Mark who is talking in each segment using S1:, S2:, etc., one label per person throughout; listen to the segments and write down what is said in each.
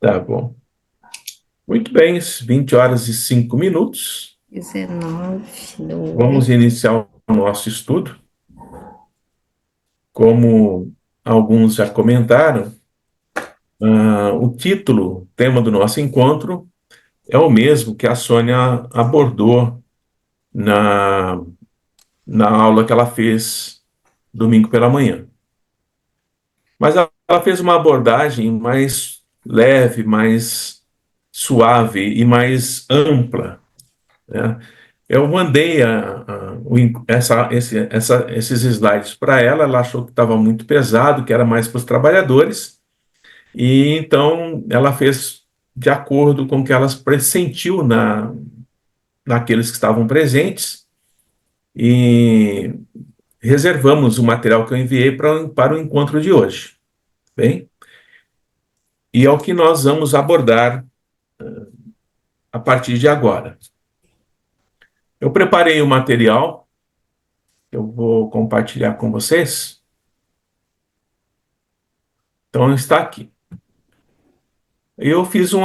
S1: Tá bom. Muito bem, 20 horas e 5 minutos.
S2: 19 do
S1: Vamos
S2: 8.
S1: iniciar o nosso estudo. Como alguns já comentaram, o título, tema do nosso encontro, é o mesmo que a Sônia abordou na, na aula que ela fez domingo pela manhã. Mas ela fez uma abordagem mais leve, mais suave e mais ampla, né? Eu mandei esses slides para ela, ela achou que estava muito pesado, que era mais para os trabalhadores, e então ela fez de acordo com o que ela pressentiu naqueles que estavam presentes, e reservamos o material que eu enviei para o encontro de hoje. Bem, e é o que nós vamos abordar a partir de agora. Eu preparei o material, eu vou compartilhar com vocês. Então, está aqui. Eu fiz um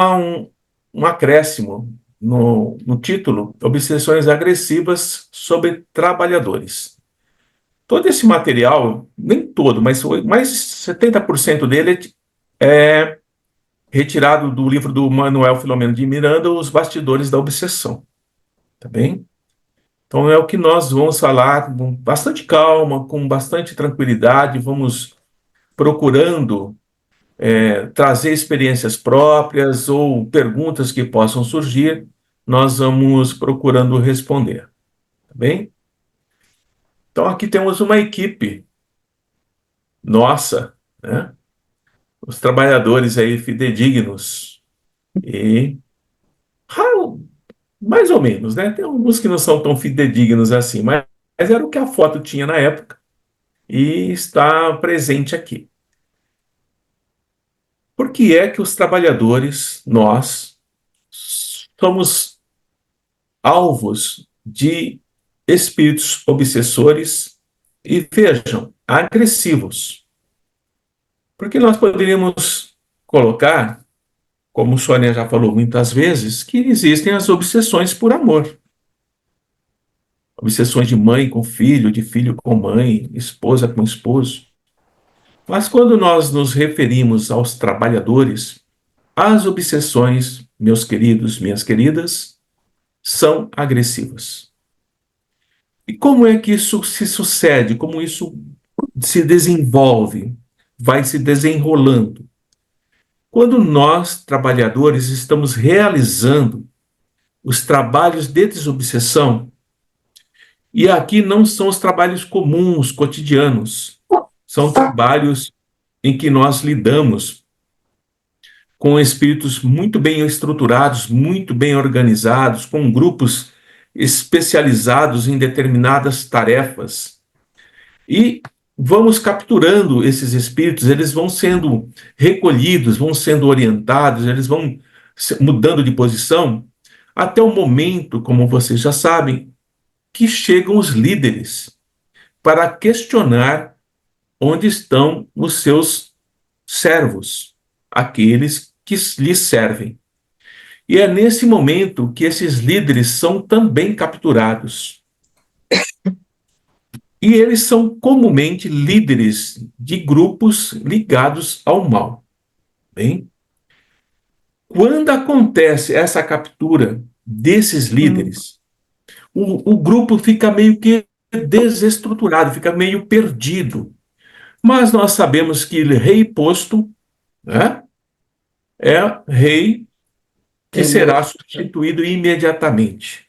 S1: acréscimo no título, Obsessões Agressivas sobre Trabalhadores. Todo esse material, nem todo, mas mais 70% dele é retirado do livro do Manuel Filomeno de Miranda, Os Bastidores da Obsessão. Tá bem? Então é o que nós vamos falar com bastante calma, com bastante tranquilidade, vamos procurando trazer experiências próprias ou perguntas que possam surgir, nós vamos procurando responder, tá bem? Então aqui temos uma equipe nossa, né? Os trabalhadores aí fidedignos e mais ou menos, né? Tem alguns que não são tão fidedignos assim, mas era o que a foto tinha na época e está presente aqui. Por que é que os trabalhadores, nós, somos alvos de espíritos obsessores e, vejam, agressivos? Porque nós poderíamos colocar, como Sônia já falou muitas vezes, que existem as obsessões por amor. Obsessões de mãe com filho, de filho com mãe, esposa com esposo. Mas quando nós nos referimos aos trabalhadores, as obsessões, meus queridos, minhas queridas, são agressivas. E como é que isso se sucede? Como isso se desenvolve? Vai se desenrolando? Quando nós, trabalhadores, estamos realizando os trabalhos de desobsessão, e aqui não são os trabalhos comuns, cotidianos, são trabalhos em que nós lidamos com espíritos muito bem estruturados, muito bem organizados, com grupos especializados em determinadas tarefas. E vamos capturando esses espíritos, eles vão sendo recolhidos, vão sendo orientados, eles vão mudando de posição, até o momento, como vocês já sabem, que chegam os líderes para questionar onde estão os seus servos, aqueles que lhes servem. E é nesse momento que esses líderes são também capturados. E eles são comumente líderes de grupos ligados ao mal. Bem, quando acontece essa captura desses líderes, o grupo fica meio que desestruturado, fica meio perdido. Mas nós sabemos que rei posto, né, é rei que
S2: Rei
S1: será
S2: morto.
S1: substituído imediatamente.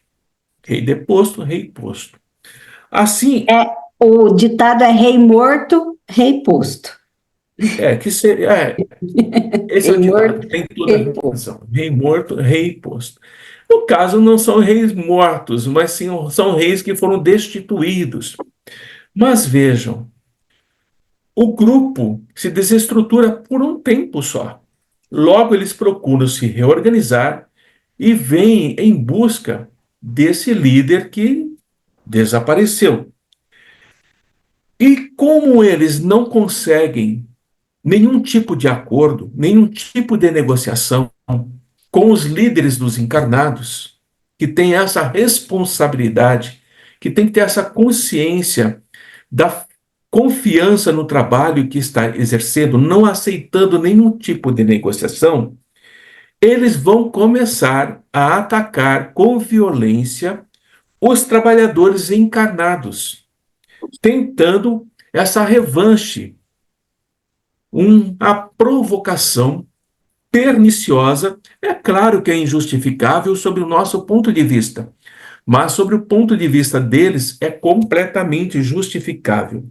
S1: Rei deposto, rei posto. Assim,
S2: É, o ditado é rei morto, rei posto.
S1: que seria. Esse é
S2: Rei
S1: o ditado,
S2: morto,
S1: tem toda
S2: rei
S1: a
S2: posto.
S1: razão. Rei morto, rei posto. No caso, não são reis mortos, mas sim são reis que foram destituídos. Mas vejam, o grupo se desestrutura por um tempo só. Logo, eles procuram se reorganizar e vêm em busca desse líder que desapareceu. E como eles não conseguem nenhum tipo de acordo, nenhum tipo de negociação com os líderes dos encarnados, que têm essa responsabilidade, que tem que ter essa consciência da confiança no trabalho que está exercendo, não aceitando nenhum tipo de negociação, eles vão começar a atacar com violência os trabalhadores encarnados, tentando essa revanche, uma provocação perniciosa. É claro que é injustificável sob o nosso ponto de vista, mas sobre o ponto de vista deles é completamente justificável.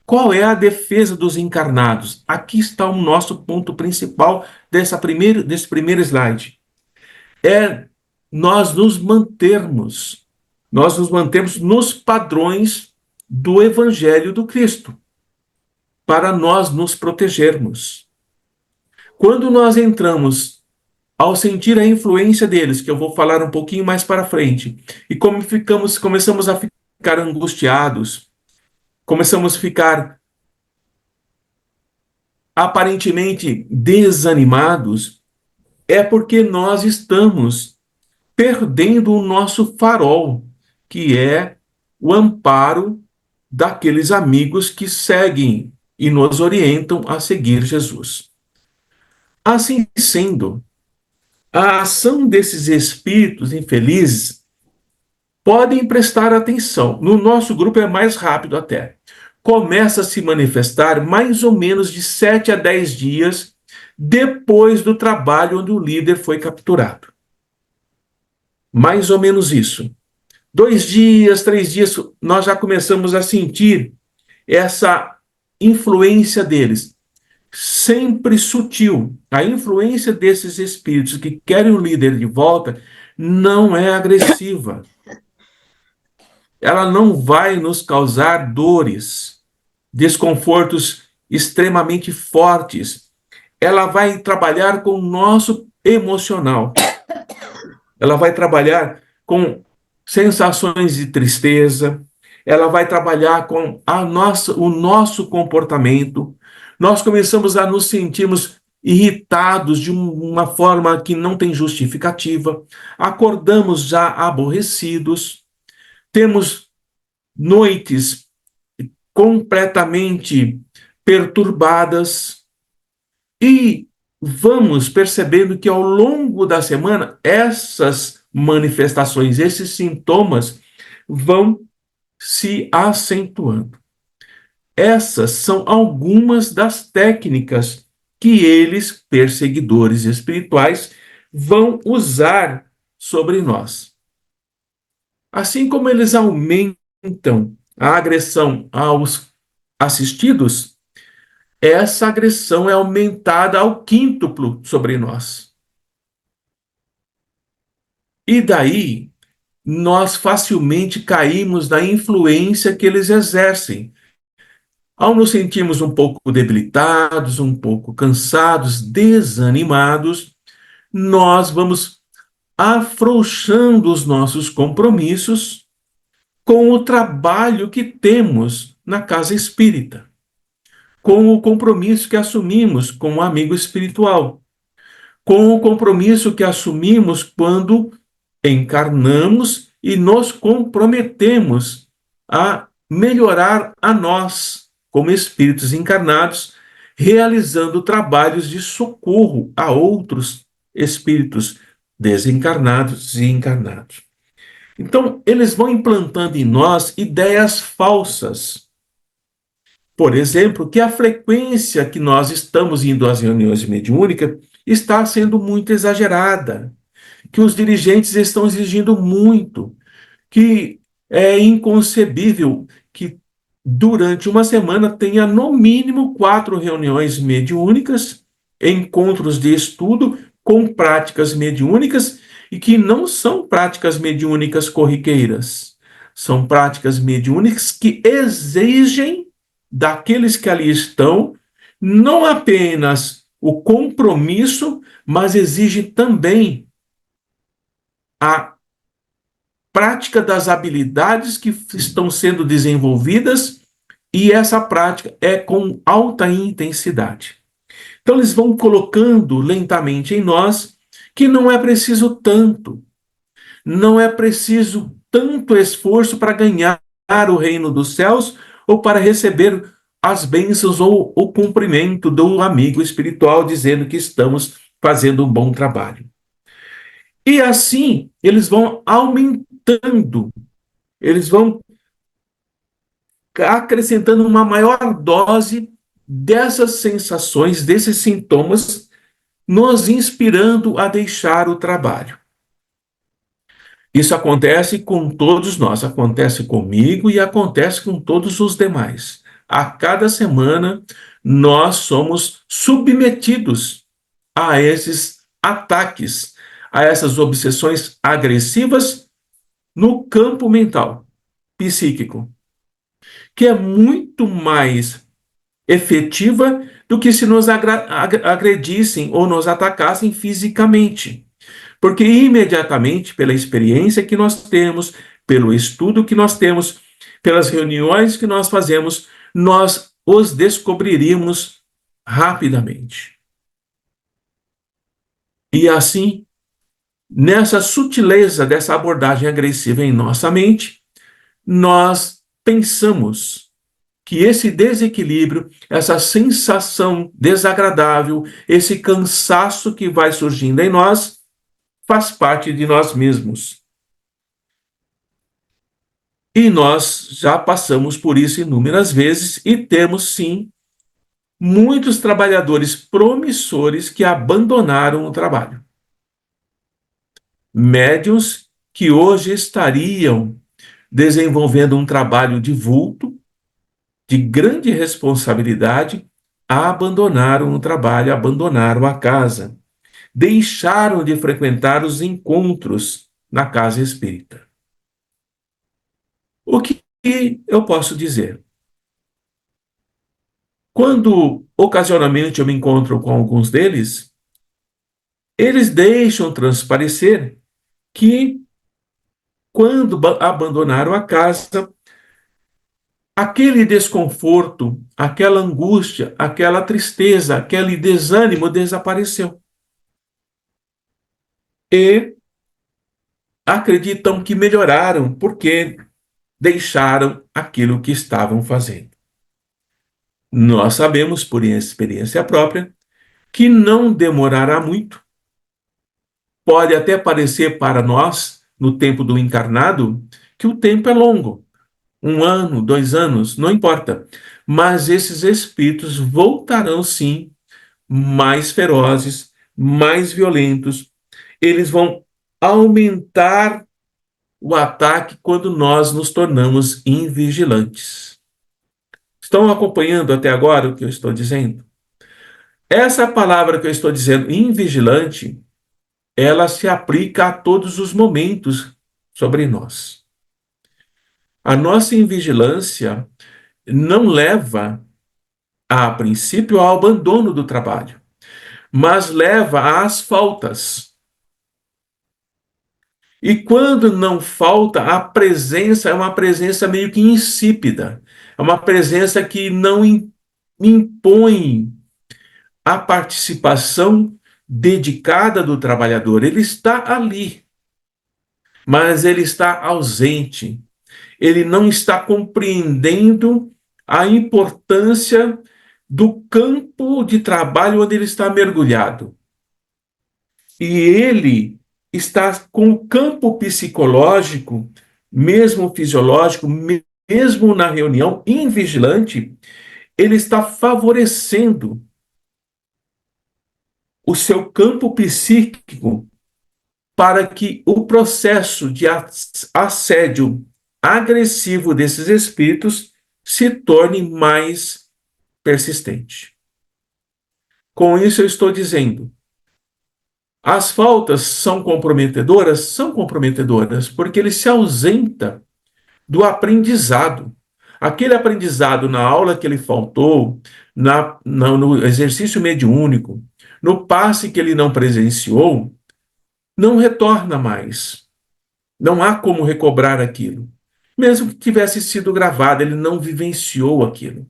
S1: Qual é a defesa dos encarnados? Aqui está o nosso ponto principal desse primeiro slide. É nós nos mantermos, nós nos mantemos nos padrões do Evangelho do Cristo, para nós nos protegermos. Quando nós entramos, ao sentir a influência deles, que eu vou falar um pouquinho mais para frente, e como começamos a ficar angustiados, começamos a ficar aparentemente desanimados, é porque nós estamos perdendo o nosso farol, que é o amparo daqueles amigos que seguem e nos orientam a seguir Jesus. Assim sendo, a ação desses espíritos infelizes podem prestar atenção. No nosso grupo é mais rápido até. Começa a se manifestar mais ou menos de 7 a 10 dias depois do trabalho onde o líder foi capturado. Mais ou menos isso. 2 dias, 3 dias, nós já começamos a sentir essa influência deles, sempre sutil. A influência desses espíritos que querem o líder de volta não é agressiva. Ela não vai nos causar dores, desconfortos extremamente fortes. Ela vai trabalhar com o nosso emocional. Ela vai trabalhar com sensações de tristeza, ela vai trabalhar com o nosso comportamento. Nós começamos a nos sentirmos irritados de uma forma que não tem justificativa, acordamos já aborrecidos, temos noites completamente perturbadas e vamos percebendo que ao longo da semana essas manifestações, esses sintomas vão se acentuando. Essas são algumas das técnicas que eles, perseguidores espirituais, vão usar sobre nós. Assim como eles aumentam a agressão aos assistidos, essa agressão é aumentada ao quíntuplo sobre nós. E daí, nós facilmente caímos na influência que eles exercem. Ao nos sentirmos um pouco debilitados, um pouco cansados, desanimados, nós vamos afrouxando os nossos compromissos com o trabalho que temos na casa espírita, com o compromisso que assumimos com o amigo espiritual, com o compromisso que assumimos quando encarnamos e nos comprometemos a melhorar a nós, como espíritos encarnados, realizando trabalhos de socorro a outros espíritos desencarnados e encarnados. Então, eles vão implantando em nós ideias falsas. Por exemplo, que a frequência que nós estamos indo às reuniões mediúnicas está sendo muito exagerada, que os dirigentes estão exigindo muito, que é inconcebível que durante uma semana tenha no mínimo 4 reuniões mediúnicas, encontros de estudo com práticas mediúnicas e que não são práticas mediúnicas corriqueiras. São práticas mediúnicas que exigem daqueles que ali estão não apenas o compromisso, mas exige também a prática das habilidades que estão sendo desenvolvidas E essa prática é com alta intensidade. Então, eles vão colocando lentamente em nós que não é preciso tanto, não é preciso tanto esforço para ganhar o reino dos céus ou para receber as bênçãos ou o cumprimento do amigo espiritual dizendo que estamos fazendo um bom trabalho. E assim, eles vão aumentando, eles vão acrescentando uma maior dose dessas sensações, desses sintomas, nos inspirando a deixar o trabalho. Isso acontece com todos nós, acontece comigo e acontece com todos os demais. A cada semana, nós somos submetidos a esses ataques, a essas obsessões agressivas no campo mental, psíquico, que é muito mais efetiva do que se nos agredissem ou nos atacassem fisicamente. Porque imediatamente, pela experiência que nós temos, pelo estudo que nós temos, pelas reuniões que nós fazemos, nós os descobriríamos rapidamente. E assim, nessa sutileza dessa abordagem agressiva em nossa mente, nós pensamos que esse desequilíbrio, essa sensação desagradável, esse cansaço que vai surgindo em nós, faz parte de nós mesmos. E nós já passamos por isso inúmeras vezes e temos, sim, muitos trabalhadores promissores que abandonaram o trabalho. Médiuns que hoje estariam desenvolvendo um trabalho de vulto, de grande responsabilidade, abandonaram o trabalho, abandonaram a casa, deixaram de frequentar os encontros na casa espírita. O que eu posso dizer? Quando ocasionalmente eu me encontro com alguns deles, eles deixam transparecer que, quando abandonaram a casa, aquele desconforto, aquela angústia, aquela tristeza, aquele desânimo desapareceu. E acreditam que melhoraram porque deixaram aquilo que estavam fazendo. Nós sabemos, por experiência própria, que não demorará muito. Pode até parecer para nós, no tempo do encarnado, que o tempo é longo. 1 ano, 2 anos, não importa. Mas esses espíritos voltarão, sim, mais ferozes, mais violentos. Eles vão aumentar o ataque quando nós nos tornamos invigilantes. Estão acompanhando até agora o que eu estou dizendo? Essa palavra que eu estou dizendo, invigilante, ela se aplica a todos os momentos sobre nós. A nossa invigilância não leva, a princípio, ao abandono do trabalho, mas leva às faltas. E quando não falta, a presença é uma presença meio que insípida, é uma presença que não impõe a participação dedicada do trabalhador. Ele está ali, mas ele está ausente. Ele não está compreendendo a importância do campo de trabalho onde ele está mergulhado. E ele está com o campo psicológico, mesmo fisiológico, mesmo na reunião, invigilante, ele está favorecendo o seu campo psíquico para que o processo de assédio agressivo desses espíritos se torne mais persistente. Com isso, eu estou dizendo, as faltas são comprometedoras? São comprometedoras, porque ele se ausenta do aprendizado. Aquele aprendizado na aula que ele faltou, no exercício mediúnico, no passe que ele não presenciou, não retorna mais. Não há como recobrar aquilo. mesmo que tivesse sido gravado, ele não vivenciou aquilo.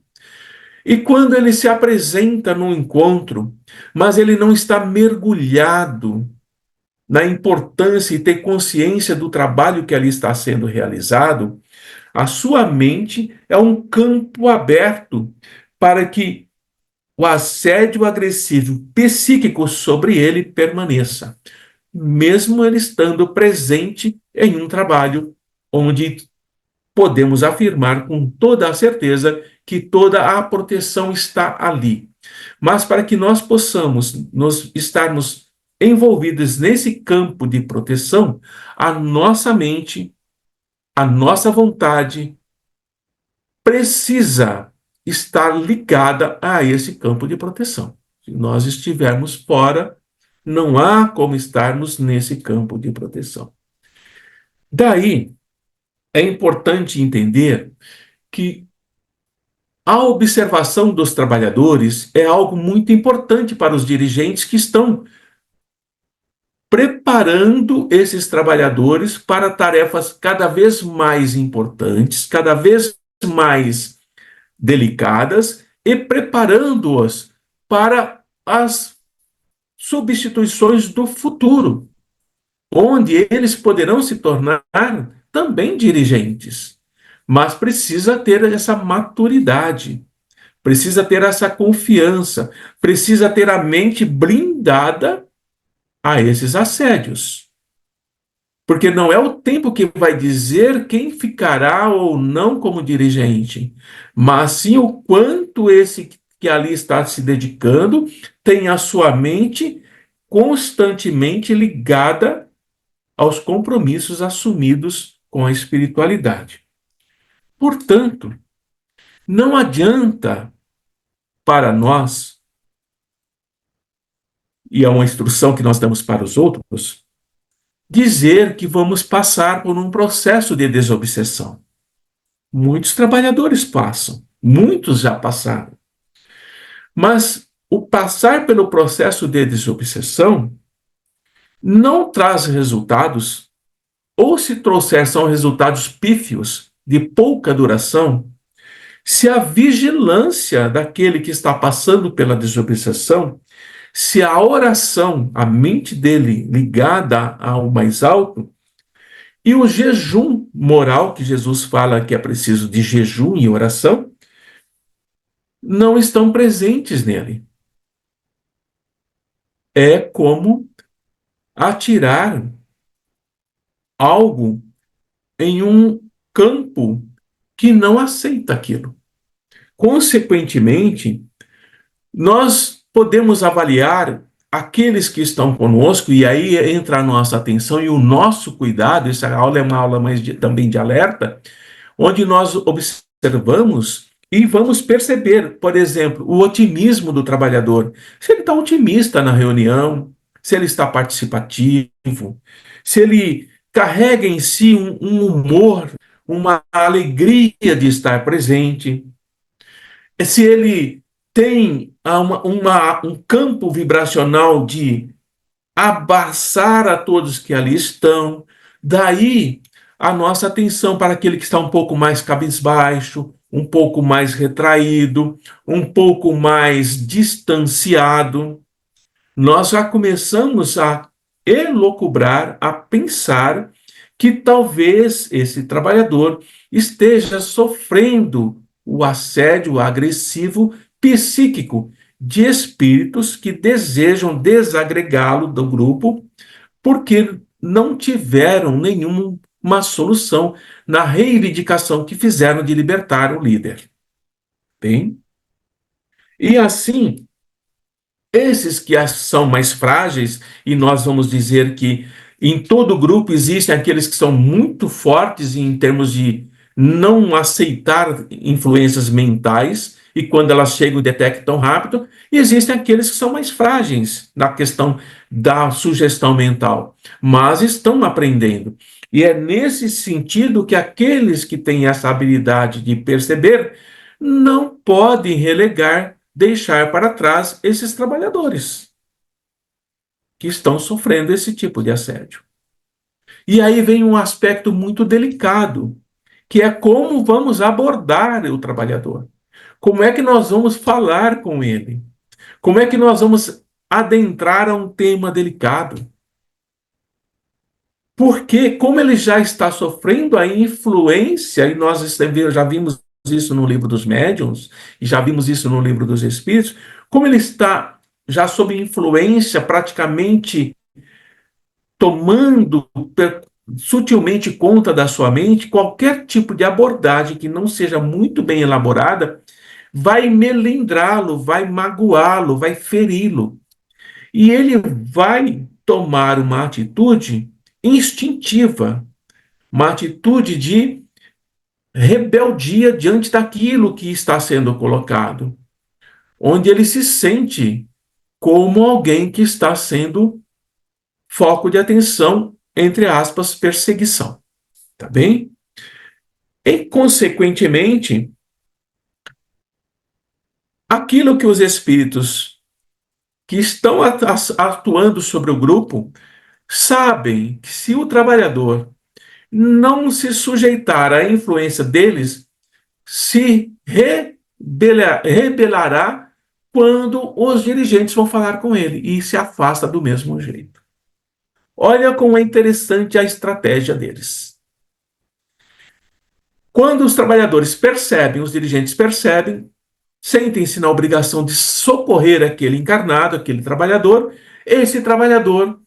S1: E quando ele se apresenta no encontro, mas ele não está mergulhado na importância e ter consciência do trabalho que ali está sendo realizado, a sua mente é um campo aberto para que o assédio agressivo psíquico sobre ele permaneça, mesmo ele estando presente em um trabalho onde podemos afirmar com toda a certeza que toda a proteção está ali. Mas para que nós possamos nos estarmos envolvidos nesse campo de proteção, a nossa mente, a nossa vontade precisa estar ligada a esse campo de proteção. Se nós estivermos fora, não há como estarmos nesse campo de proteção. Daí, é importante entender que a observação dos trabalhadores é algo muito importante para os dirigentes que estão preparando esses trabalhadores para tarefas cada vez mais importantes, cada vez mais delicadas e preparando-os para as substituições do futuro, onde eles poderão se tornar também dirigentes. Mas precisa ter essa maturidade, precisa ter essa confiança, precisa ter a mente blindada a esses assédios. Porque não é o tempo que vai dizer quem ficará ou não como dirigente, mas sim o quanto esse que ali está se dedicando tem a sua mente constantemente ligada aos compromissos assumidos com a espiritualidade. Portanto, não adianta para nós, e é uma instrução que nós damos para os outros, dizer que vamos passar por um processo de desobsessão. Muitos trabalhadores passam, muitos já passaram. Mas o passar pelo processo de desobsessão não traz resultados, ou se trouxer são resultados pífios, de pouca duração, se a vigilância daquele que está passando pela desobsessão, se a oração, a mente dele ligada ao mais alto, e o jejum moral, que Jesus fala que é preciso de jejum e oração, não estão presentes nele. É como atirar algo em um campo que não aceita aquilo. Consequentemente, nós podemos avaliar aqueles que estão conosco, e aí entra a nossa atenção e o nosso cuidado. Essa aula é uma aula mais também de alerta, onde nós observamos e vamos perceber, por exemplo, o otimismo do trabalhador. Se ele está otimista na reunião, se ele está participativo, se ele carrega em si um humor, uma alegria de estar presente, se ele tem um campo vibracional de abraçar a todos que ali estão. Daí a nossa atenção para aquele que está um pouco mais cabisbaixo, um pouco mais retraído, um pouco mais distanciado. Nós já começamos a elocubrar, a pensar que talvez esse trabalhador esteja sofrendo o assédio agressivo psíquico de espíritos que desejam desagregá-lo do grupo porque não tiveram nenhuma solução na reivindicação que fizeram de libertar o líder. Bem? E assim, esses que são mais frágeis, e nós vamos dizer que em todo grupo existem aqueles que são muito fortes em termos de não aceitar influências mentais, e quando elas chegam detectam rápido, e existem aqueles que são mais frágeis na questão da sugestão mental, mas estão aprendendo. E é nesse sentido que aqueles que têm essa habilidade de perceber não podem relegar, deixar para trás esses trabalhadores que estão sofrendo esse tipo de assédio. E aí vem um aspecto muito delicado, que é como vamos abordar o trabalhador. Como é que nós vamos falar com ele? Como é que nós vamos adentrar a um tema delicado? Porque, como ele já está sofrendo a influência, e nós já vimos isso no livro dos médiuns, e já vimos isso no livro dos espíritos, como ele está já sob influência, praticamente tomando sutilmente conta da sua mente, qualquer tipo de abordagem que não seja muito bem elaborada vai melindrá-lo, vai magoá-lo, vai feri-lo. E ele vai tomar uma atitude instintiva, uma atitude de rebeldia diante daquilo que está sendo colocado, onde ele se sente como alguém que está sendo foco de atenção, entre aspas, perseguição. Tá bem? E, consequentemente, aquilo que os espíritos que estão atuando sobre o grupo sabem que se o trabalhador não se sujeitar à influência deles, se rebelará quando os dirigentes vão falar com ele e se afasta do mesmo jeito. Olha como é interessante a estratégia deles. Quando os trabalhadores percebem, os dirigentes percebem, sentem-se na obrigação de socorrer aquele encarnado, aquele trabalhador, esse trabalhador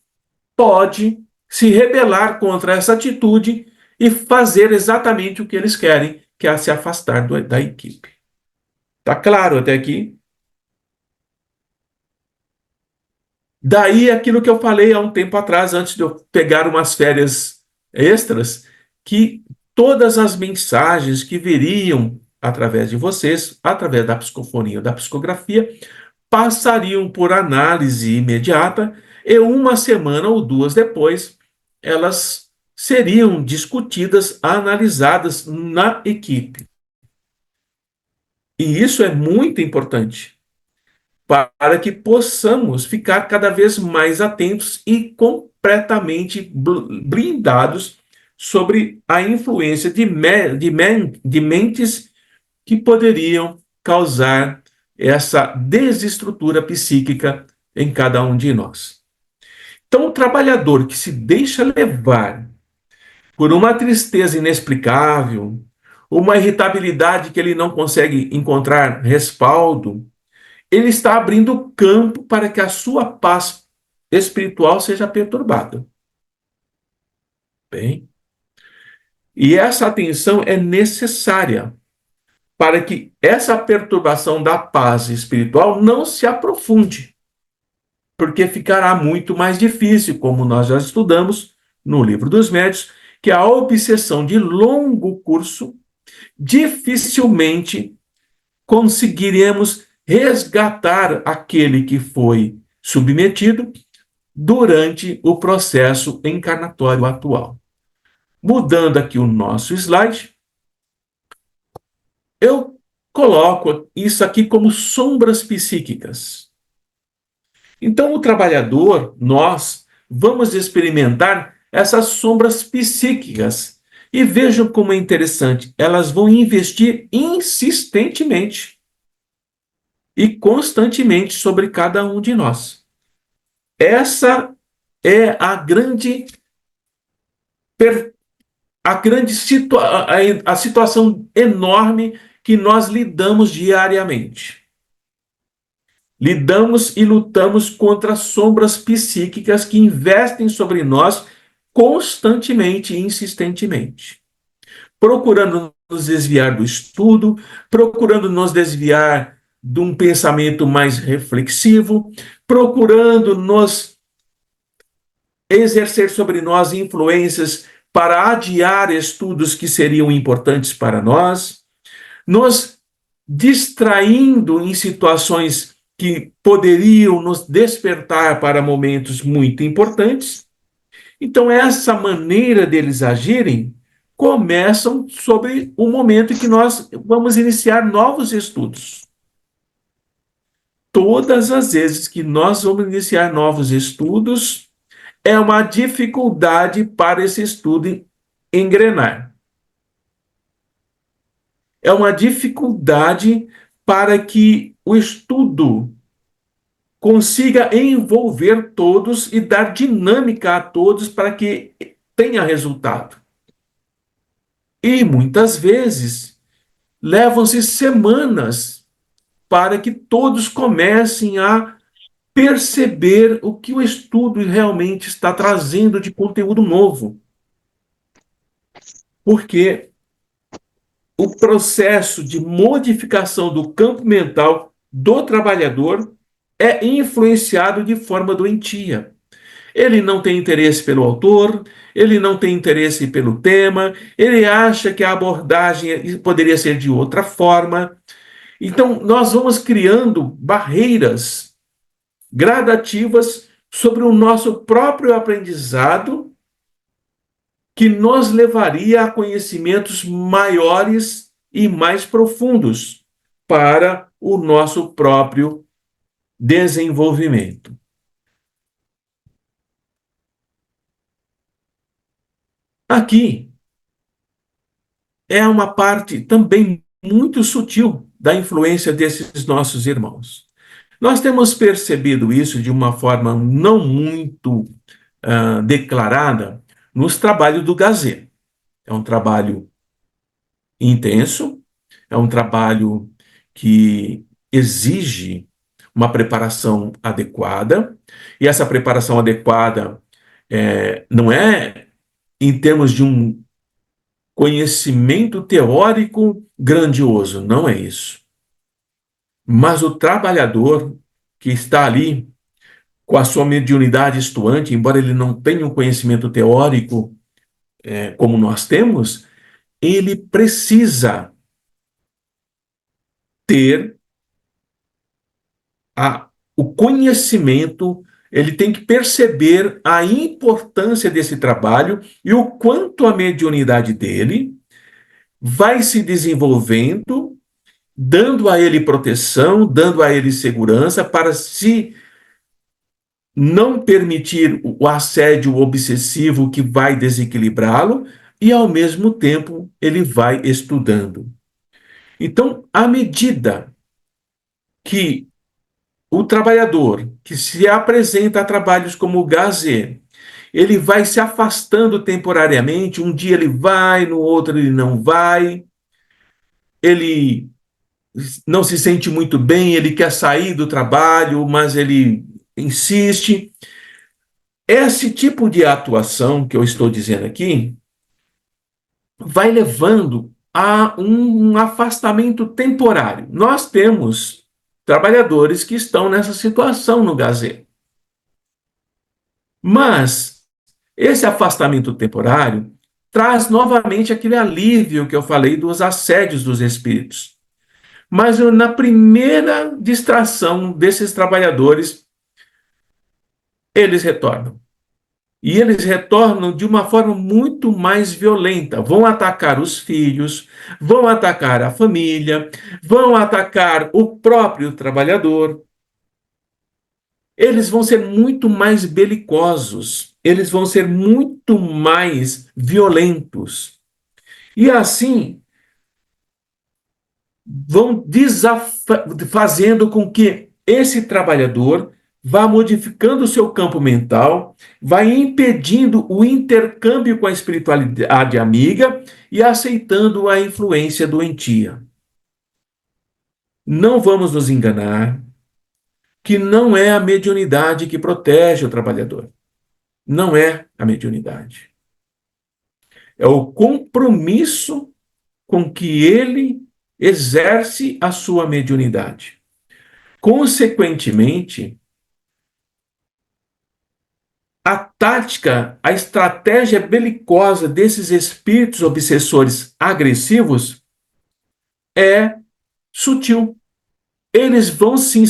S1: pode se rebelar contra essa atitude e fazer exatamente o que eles querem, que é se afastar da equipe. Tá claro até aqui? Daí aquilo que eu falei há um tempo atrás, antes de eu pegar umas férias extras, que todas as mensagens que viriam através de vocês, através da psicofonia ou da psicografia, passariam por análise imediata e uma semana ou duas depois elas seriam discutidas, analisadas na equipe. E isso é muito importante para que possamos ficar cada vez mais atentos e completamente blindados sobre a influência de mentes que poderiam causar essa desestrutura psíquica em cada um de nós. Então, o trabalhador que se deixa levar por uma tristeza inexplicável, uma irritabilidade que ele não consegue encontrar respaldo, ele está abrindo campo para que a sua paz espiritual seja perturbada. Bem, e essa atenção é necessária para que essa perturbação da paz espiritual não se aprofunde, porque ficará muito mais difícil, como nós já estudamos no livro dos médiuns, que a obsessão de longo curso dificilmente conseguiremos resgatar aquele que foi submetido durante o processo encarnatório atual. Mudando aqui o nosso slide, eu coloco isso aqui como sombras psíquicas. Então, o trabalhador, nós, vamos experimentar essas sombras psíquicas. E vejam como é interessante, elas vão investir insistentemente e constantemente sobre cada um de nós. Essa é a situação enorme que nós lidamos diariamente. Lidamos e lutamos contra sombras psíquicas que investem sobre nós constantemente e insistentemente, procurando nos desviar do estudo, procurando nos desviar de um pensamento mais reflexivo, procurando nos exercer sobre nós influências para adiar estudos que seriam importantes para nós, nos distraindo em situações que poderiam nos despertar para momentos muito importantes. Então, essa maneira deles agirem começam sobre o momento em que nós vamos iniciar novos estudos. Todas as vezes que nós vamos iniciar novos estudos, é uma dificuldade para esse estudo engrenar. é uma dificuldade para que o estudo consiga envolver todos e dar dinâmica a todos para que tenha resultado. E muitas vezes levam-se semanas para que todos comecem a perceber o que o estudo realmente está trazendo de conteúdo novo. Porque o processo de modificação do campo mental do trabalhador é influenciado de forma doentia. Ele não tem interesse pelo autor, ele não tem interesse pelo tema, ele acha que a abordagem poderia ser de outra forma. Então, nós vamos criando barreiras gradativas sobre o nosso próprio aprendizado, que nos levaria a conhecimentos maiores e mais profundos para o nosso próprio desenvolvimento. Aqui é uma parte também muito sutil da influência desses nossos irmãos. Nós temos percebido isso de uma forma não muito declarada nos trabalhos do Gazê. É um trabalho intenso, é um trabalho que exige uma preparação adequada, e essa preparação adequada não é em termos de um conhecimento teórico grandioso, não é isso. Mas o trabalhador que está ali com a sua mediunidade estuante, embora ele não tenha um conhecimento teórico como nós temos, ele precisa ter o conhecimento, ele tem que perceber a importância desse trabalho e o quanto a mediunidade dele vai se desenvolvendo, dando a ele proteção, dando a ele segurança para se não permitir o assédio obsessivo que vai desequilibrá-lo e, ao mesmo tempo, ele vai estudando. Então, à medida que o trabalhador que se apresenta a trabalhos como o Gazê, ele vai se afastando temporariamente, um dia ele vai, no outro ele não vai, ele não se sente muito bem, ele quer sair do trabalho, mas ele insiste. Esse tipo de atuação que eu estou dizendo aqui vai levando a um afastamento temporário. Nós temos trabalhadores que estão nessa situação no Gazê. Mas esse afastamento temporário traz novamente aquele alívio que eu falei dos assédios dos espíritos. Mas na primeira distração desses trabalhadores, eles retornam. E eles retornam de uma forma muito mais violenta. Vão atacar os filhos, vão atacar a família, vão atacar o próprio trabalhador. Eles vão ser muito mais belicosos, eles vão ser muito mais violentos. E assim, vão fazendo com que esse trabalhador vá modificando o seu campo mental, vai impedindo o intercâmbio com a espiritualidade amiga e aceitando a influência doentia. Não vamos nos enganar que não é a mediunidade que protege o trabalhador. Não é a mediunidade. É o compromisso com que ele exerce a sua mediunidade. Consequentemente, a tática, a estratégia belicosa desses espíritos obsessores agressivos é sutil. Eles vão sim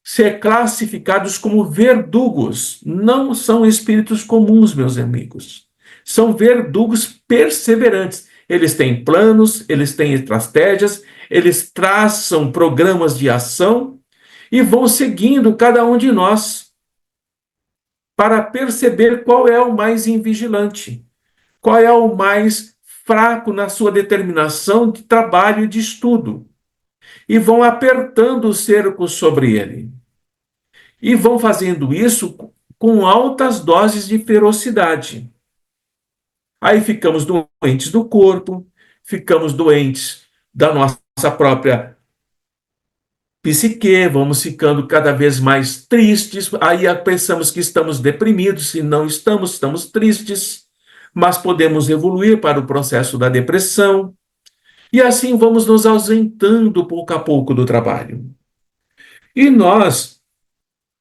S1: ser classificados como verdugos. Não são espíritos comuns, meus amigos. São verdugos perseverantes. Eles têm planos, eles têm estratégias, eles traçam programas de ação e vão seguindo cada um de nós para perceber qual é o mais invigilante, qual é o mais fraco na sua determinação de trabalho e de estudo, e vão apertando o cerco sobre ele. E vão fazendo isso com altas doses de ferocidade. Aí ficamos doentes do corpo, ficamos doentes da nossa própria psique, vamos ficando cada vez mais tristes, aí pensamos que estamos deprimidos, e não estamos, estamos tristes, mas podemos evoluir para o processo da depressão, e assim vamos nos ausentando pouco a pouco do trabalho. E nós,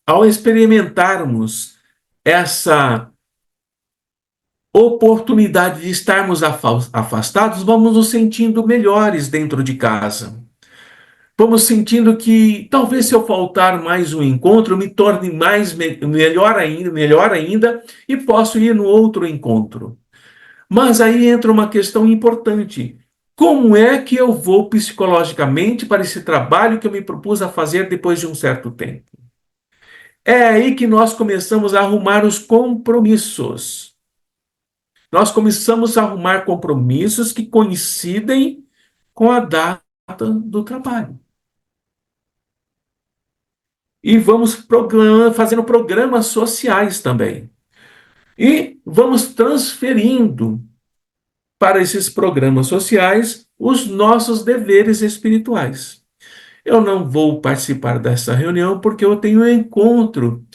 S1: ao experimentarmos essa oportunidade de estarmos afastados, vamos nos sentindo melhores dentro de casa. Vamos sentindo que talvez se eu faltar mais um encontro, eu me torne melhor ainda e posso ir no outro encontro. Mas aí entra uma questão importante. Como é que eu vou psicologicamente para esse trabalho que eu me propus a fazer depois de um certo tempo? É aí que nós começamos a arrumar os compromissos. Nós começamos a arrumar compromissos que coincidem com a data do trabalho. E vamos fazendo programas sociais também. E vamos transferindo para esses programas sociais os nossos deveres espirituais. Eu não vou participar dessa reunião porque eu tenho um encontro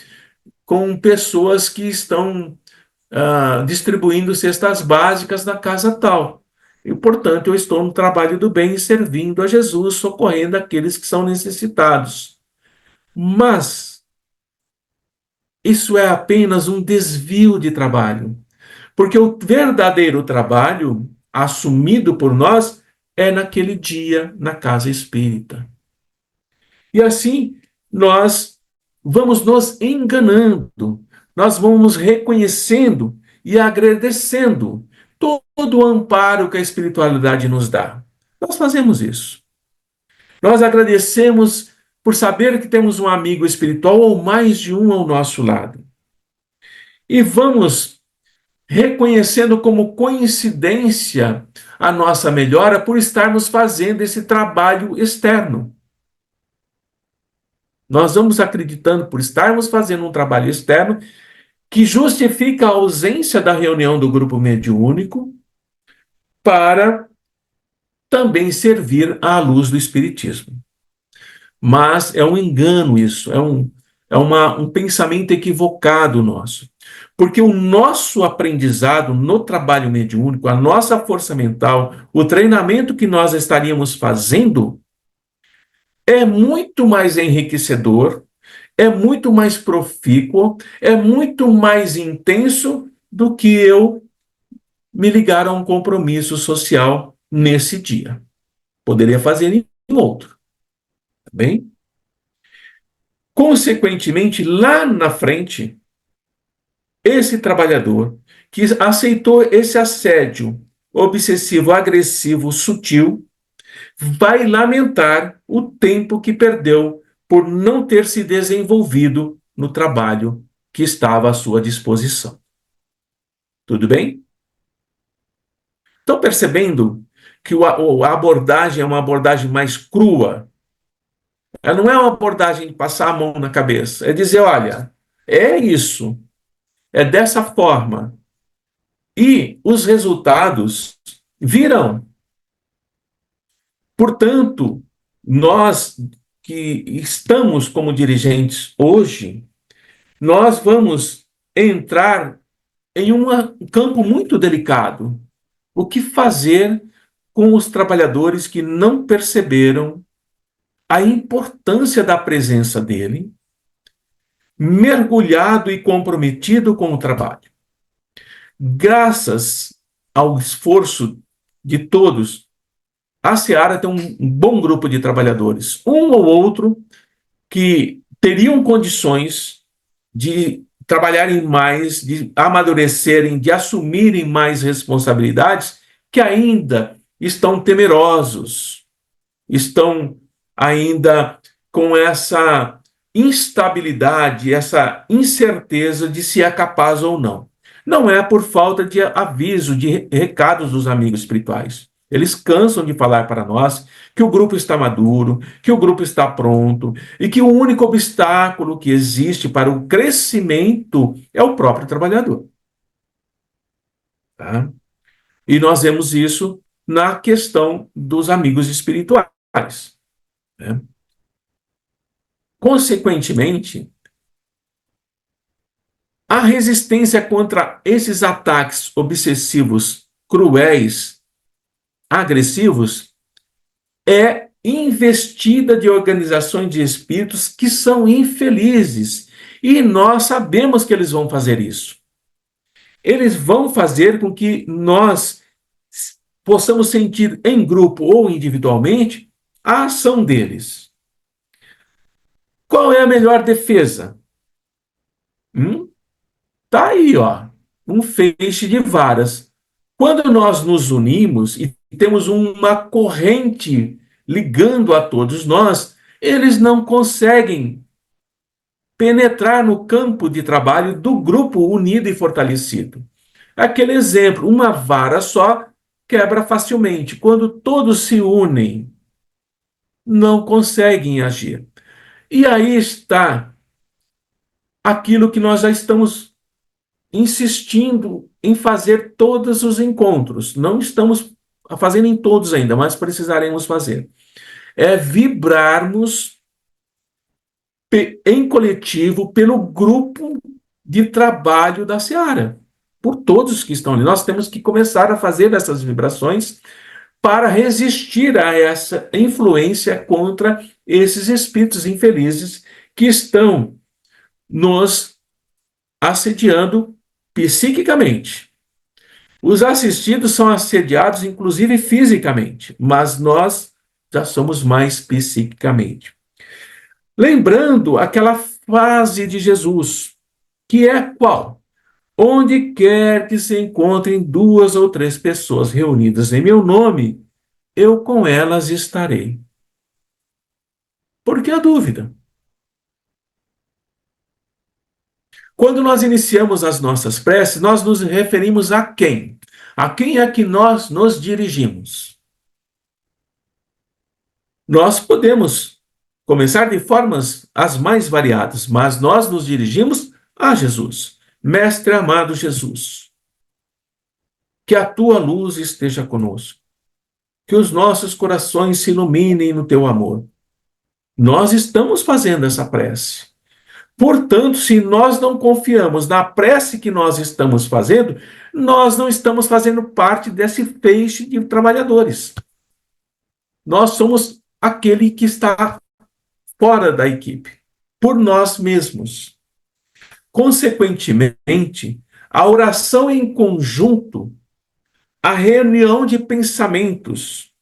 S1: com pessoas que estão distribuindo cestas básicas na casa tal. E, portanto, eu estou no trabalho do bem, servindo a Jesus, socorrendo aqueles que são necessitados. Mas isso é apenas um desvio de trabalho, porque o verdadeiro trabalho assumido por nós é naquele dia na casa espírita. E assim nós vamos nos enganando, nós vamos reconhecendo e agradecendo todo o amparo que a espiritualidade nos dá. Nós fazemos isso. Nós agradecemos por saber que temos um amigo espiritual ou mais de um ao nosso lado. E vamos reconhecendo como coincidência a nossa melhora por estarmos fazendo esse trabalho externo. Nós vamos acreditando por estarmos fazendo um trabalho externo que justifica a ausência da reunião do grupo mediúnico para também servir à luz do Espiritismo. Mas é um engano isso, um pensamento equivocado nosso. Porque o nosso aprendizado no trabalho mediúnico, a nossa força mental, o treinamento que nós estaríamos fazendo é muito mais enriquecedor, é muito mais profícuo, é muito mais intenso do que eu me ligar a um compromisso social nesse dia. Poderia fazer em outro, tá bem? Consequentemente, lá na frente, esse trabalhador que aceitou esse assédio obsessivo, agressivo, sutil, vai lamentar o tempo que perdeu por não ter se desenvolvido no trabalho que estava à sua disposição. Tudo bem? Estão percebendo que a abordagem é uma abordagem mais crua? Ela não é uma abordagem de passar a mão na cabeça, é dizer, olha, é isso, é dessa forma. E os resultados virão. Portanto, nós que estamos como dirigentes hoje, nós vamos entrar em um campo muito delicado. O que fazer com os trabalhadores que não perceberam a importância da presença dele, mergulhado e comprometido com o trabalho? Graças ao esforço de todos, a Seara tem um bom grupo de trabalhadores, um ou outro que teriam condições de trabalharem mais, de amadurecerem, de assumirem mais responsabilidades, que ainda estão temerosos, estão ainda com essa instabilidade, essa incerteza de se é capaz ou não. Não é por falta de aviso, de recados dos amigos espirituais. Eles cansam de falar para nós que o grupo está maduro, que o grupo está pronto e que o único obstáculo que existe para o crescimento é o próprio trabalhador. Tá? E nós vemos isso na questão dos amigos espirituais. Né? Consequentemente, a resistência contra esses ataques obsessivos, cruéis, agressivos, é investida de organizações de espíritos que são infelizes. E nós sabemos que eles vão fazer isso. Eles vão fazer com que nós possamos sentir em grupo ou individualmente a ação deles. Qual é a melhor defesa? Tá aí, ó, um feixe de varas. Quando nós nos unimos e temos uma corrente ligando a todos nós, eles não conseguem penetrar no campo de trabalho do grupo unido e fortalecido. Aquele exemplo, uma vara só quebra facilmente. Quando todos se unem, não conseguem agir. E aí está aquilo que nós já estamos insistindo em fazer todos os encontros. Não estamos fazendo em todos ainda, mas precisaremos fazer. É vibrarmos em coletivo pelo grupo de trabalho da Seara, por todos que estão ali. Nós temos que começar a fazer essas vibrações para resistir a essa influência contra esses espíritos infelizes que estão nos assediando psiquicamente. Os assistidos são assediados, inclusive fisicamente, mas nós já somos mais psiquicamente. Lembrando aquela frase de Jesus, que é qual? Onde quer que se encontrem duas ou três pessoas reunidas em meu nome, eu com elas estarei. Por que a dúvida? Quando nós iniciamos as nossas preces, nós nos referimos a quem? A quem é que nós nos dirigimos? Nós podemos começar de formas as mais variadas, mas nós nos dirigimos a Jesus. Mestre amado Jesus, que a tua luz esteja conosco, que os nossos corações se iluminem no teu amor. Nós estamos fazendo essa prece. Portanto, se nós não confiamos na prece que nós estamos fazendo, nós não estamos fazendo parte desse feixe de trabalhadores. Nós somos aquele que está fora da equipe, por nós mesmos. Consequentemente, a oração em conjunto, a reunião de pensamentos,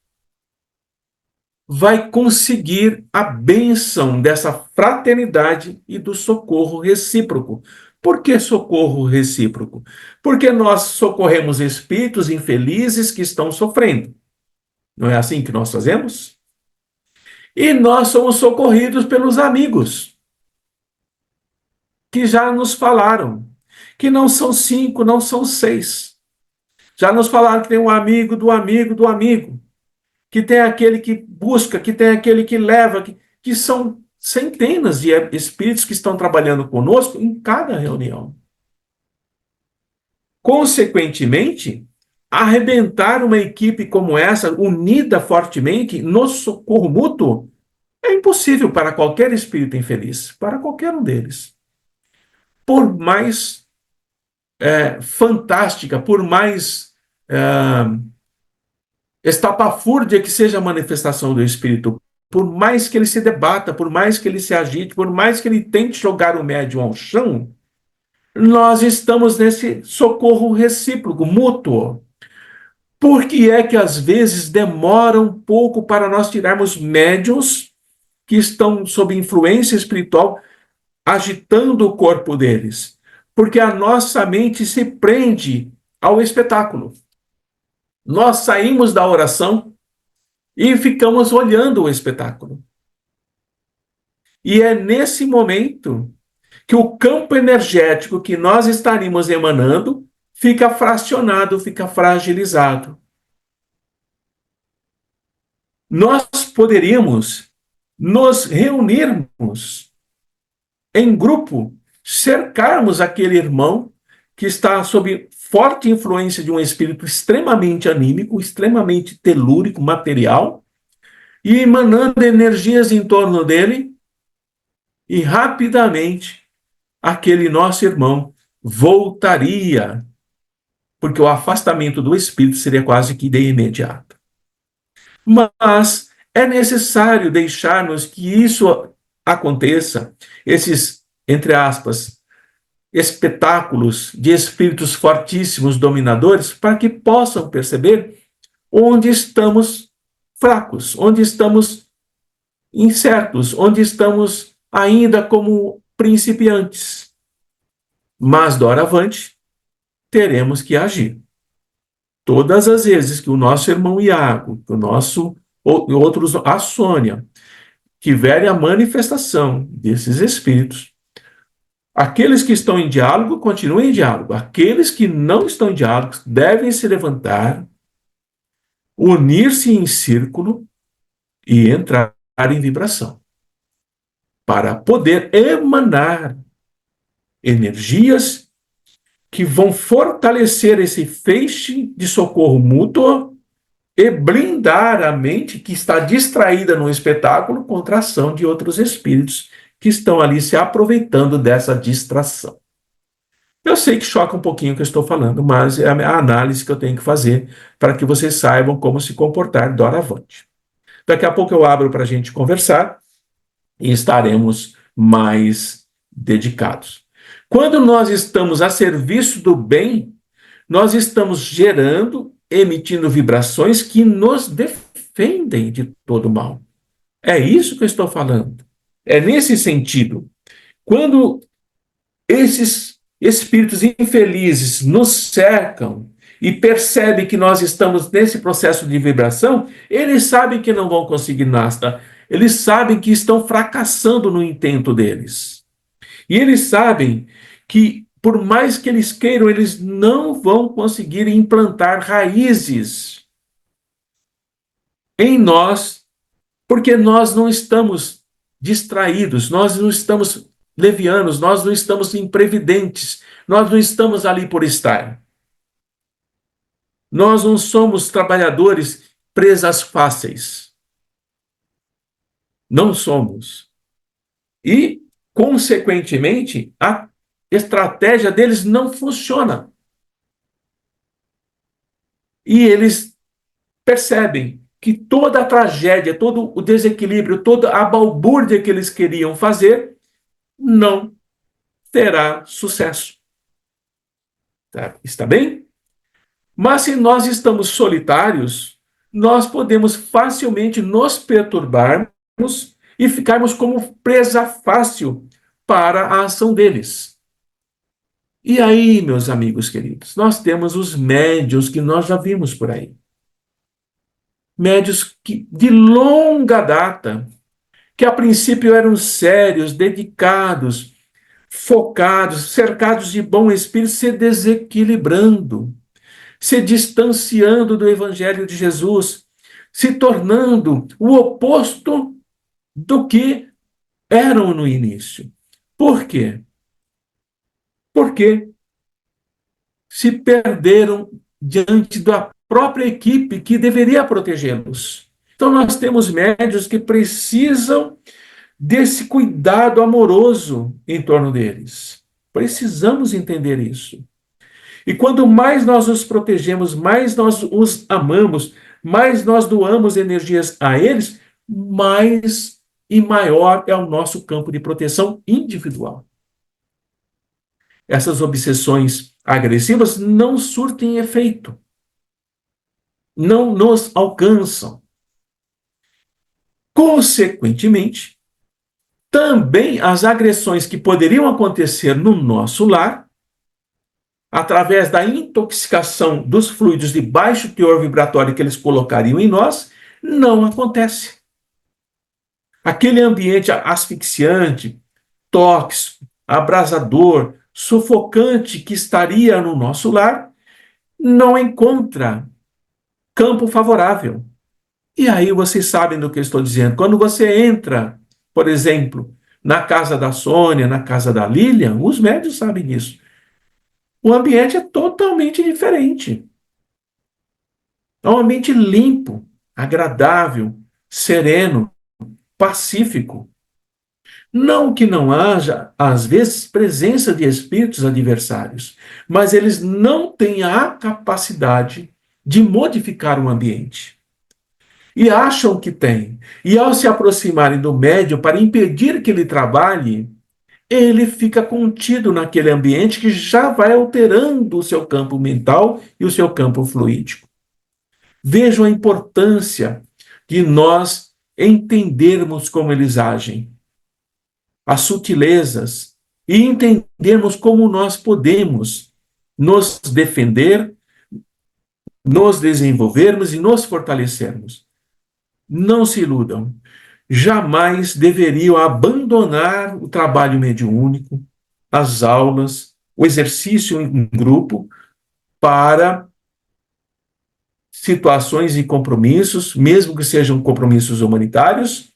S1: vai conseguir a bênção dessa fraternidade e do socorro recíproco. Por que socorro recíproco? Porque nós socorremos espíritos infelizes que estão sofrendo. Não é assim que nós fazemos? E nós somos socorridos pelos amigos, que já nos falaram, que não são 5, não são 6. Já nos falaram que tem um amigo do amigo do amigo, que tem aquele que busca, que tem aquele que leva, que são centenas de espíritos que estão trabalhando conosco em cada reunião. Consequentemente, arrebentar uma equipe como essa, unida fortemente no socorro mútuo, é impossível para qualquer espírito infeliz, para qualquer um deles. Por mais fantástica, por mais estapafúrdia que seja a manifestação do espírito, por mais que ele se debata, por mais que ele se agite, por mais que ele tente jogar o médium ao chão, nós estamos nesse socorro recíproco, mútuo. Por que é que às vezes demora um pouco para nós tirarmos médiuns que estão sob influência espiritual, agitando o corpo deles? Porque a nossa mente se prende ao espetáculo. Nós saímos da oração e ficamos olhando o espetáculo. E é nesse momento que o campo energético que nós estaríamos emanando fica fracionado, fica fragilizado. Nós poderíamos nos reunirmos em grupo, cercarmos aquele irmão que está sob forte influência de um espírito extremamente anímico, extremamente telúrico, material, e emanando energias em torno dele, e rapidamente aquele nosso irmão voltaria, porque o afastamento do espírito seria quase que de imediato. Mas é necessário deixarmos que isso aconteça, esses, entre aspas, espetáculos de espíritos fortíssimos dominadores, para que possam perceber onde estamos fracos, onde estamos incertos, onde estamos ainda como principiantes. Mas, doravante, teremos que agir. Todas as vezes que o nosso irmão Iago, que o nosso, outros, a Sônia, tiverem a manifestação desses espíritos, aqueles que estão em diálogo, continuem em diálogo. Aqueles que não estão em diálogo devem se levantar, unir-se em círculo e entrar em vibração, para poder emanar energias que vão fortalecer esse feixe de socorro mútuo e blindar a mente que está distraída no espetáculo contra a ação de outros espíritos que estão ali se aproveitando dessa distração. Eu sei que choca um pouquinho o que eu estou falando, mas é a análise que eu tenho que fazer para que vocês saibam como se comportar doravante. Daqui a pouco eu abro para a gente conversar e estaremos mais dedicados. Quando nós estamos a serviço do bem, nós estamos gerando, emitindo vibrações que nos defendem de todo mal. É isso que eu estou falando. É nesse sentido. Quando esses espíritos infelizes nos cercam e percebem que nós estamos nesse processo de vibração, eles sabem que não vão conseguir nada. Eles sabem que estão fracassando no intento deles. E eles sabem que, por mais que eles queiram, eles não vão conseguir implantar raízes em nós, porque nós não estamos distraídos, nós não estamos levianos, nós não estamos imprevidentes, nós não estamos ali por estar. Nós não somos trabalhadores presas fáceis. Não somos. E, consequentemente, a estratégia deles não funciona. E eles percebem que toda a tragédia, todo o desequilíbrio, toda a balbúrdia que eles queriam fazer não terá sucesso. Tá? Está bem? Mas se nós estamos solitários, nós podemos facilmente nos perturbarmos e ficarmos como presa fácil para a ação deles. E aí, meus amigos queridos, nós temos os médiuns que nós já vimos por aí. Médiuns que, de longa data, que a princípio eram sérios, dedicados, focados, cercados de bom espírito, se desequilibrando, se distanciando do Evangelho de Jesus, se tornando o oposto do que eram no início. Por quê? Porque se perderam diante da própria equipe que deveria protegê-los. Então, nós temos médiuns que precisam desse cuidado amoroso em torno deles. Precisamos entender isso. E quando mais nós os protegemos, mais nós os amamos, mais nós doamos energias a eles, mais e maior é o nosso campo de proteção individual. Essas obsessões agressivas não surtem efeito, não nos alcançam. Consequentemente, também as agressões que poderiam acontecer no nosso lar, através da intoxicação dos fluidos de baixo teor vibratório que eles colocariam em nós, não acontece. Aquele ambiente asfixiante, tóxico, abrasador, sufocante que estaria no nosso lar não encontra campo favorável. E aí vocês sabem do que eu estou dizendo. Quando você entra, por exemplo, na casa da Sônia, na casa da Lilian, os médicos sabem disso. O ambiente é totalmente diferente. É um ambiente limpo, agradável, sereno, pacífico. Não que não haja, às vezes, presença de espíritos adversários, mas eles não têm a capacidade de modificar o ambiente. E acham que têm. E ao se aproximarem do médium para impedir que ele trabalhe, ele fica contido naquele ambiente que já vai alterando o seu campo mental e o seu campo fluídico. Vejam a importância de nós entendermos como eles agem, as sutilezas, e entendermos como nós podemos nos defender, nos desenvolvermos e nos fortalecermos. Não se iludam. Jamais deveriam abandonar o trabalho mediúnico, as aulas, o exercício em grupo, para situações e compromissos, mesmo que sejam compromissos humanitários,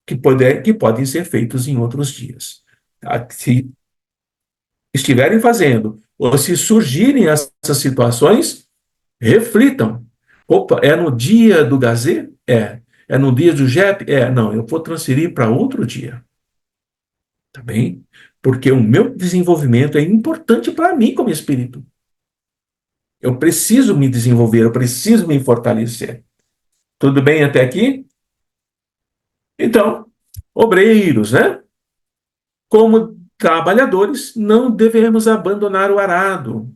S1: que podem ser feitos em outros dias. Se estiverem fazendo, ou se surgirem essas situações, reflitam. Opa, é no dia do Gazê? É. É no dia do JEP? É. Não, eu vou transferir para outro dia. Tá bem? Porque o meu desenvolvimento é importante para mim como espírito. Eu preciso me desenvolver, eu preciso me fortalecer. Tudo bem até aqui? Então, obreiros, né? Como trabalhadores, não devemos abandonar o arado,